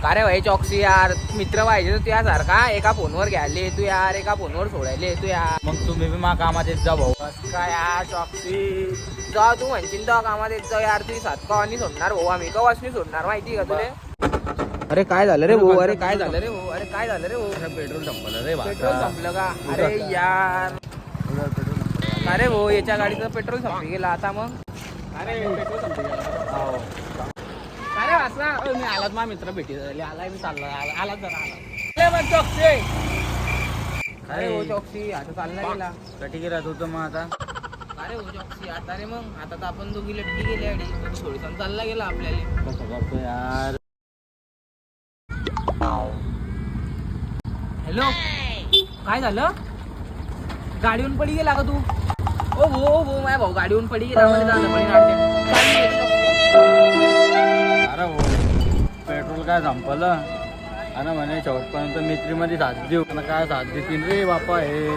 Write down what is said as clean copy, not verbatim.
अरे भाई चॉक्सी यार, मित्र पाहिजे तू यासारखा, एका फोनवर घ्यायला तू यार, एका फोनवर सोडायला तू यार. मग तुम्ही बी मा कामात येत जा भाऊ. बस काय यार चॉक्सी, जा तू म्हणशील तेव्हा कामात येत जाऊ यार. तुझी सात कवानी सोडणार भाऊ, आम्ही कवासनी सोडणार माहिती का तुले. अरे काय झालं रे भाऊ, अरे काय झालं रे भाऊ, अरे काय झालं रे भाऊ. पेट्रोल संपलं रे पेट्रोल संपलं का? अरे यार, अरे भाऊ याच्या गाडीचं पेट्रोल संपली गेला आता. मग अरे पेट्रोल संपलं. अरे वाचला मी आलाच मा मित्र भेटी आलाय मी चालला आला जरा अरे चॉक्सी, अरे हो चॉक्सी आता चालला गेला. कटी राहत होतं मग आता. अरे हो चॉक्सी आता रे, मग आता तर आपण दोघी लटकी गेले अडी, थोडीसा चालला गेला आपल्याला. कसं करतो यार. हॅलो, काय झालं? गाडीहून पडी गेला का तू? ओ भो माझ्या भाऊ गाडीहून पडी गेला. मला झालं पडी अरे हो पेट्रोल काय संपलं आणि म्हणे शेवटपर्यंत मैत्रीमध्ये साथ देऊ. काय साथ देतील रे बापा हे.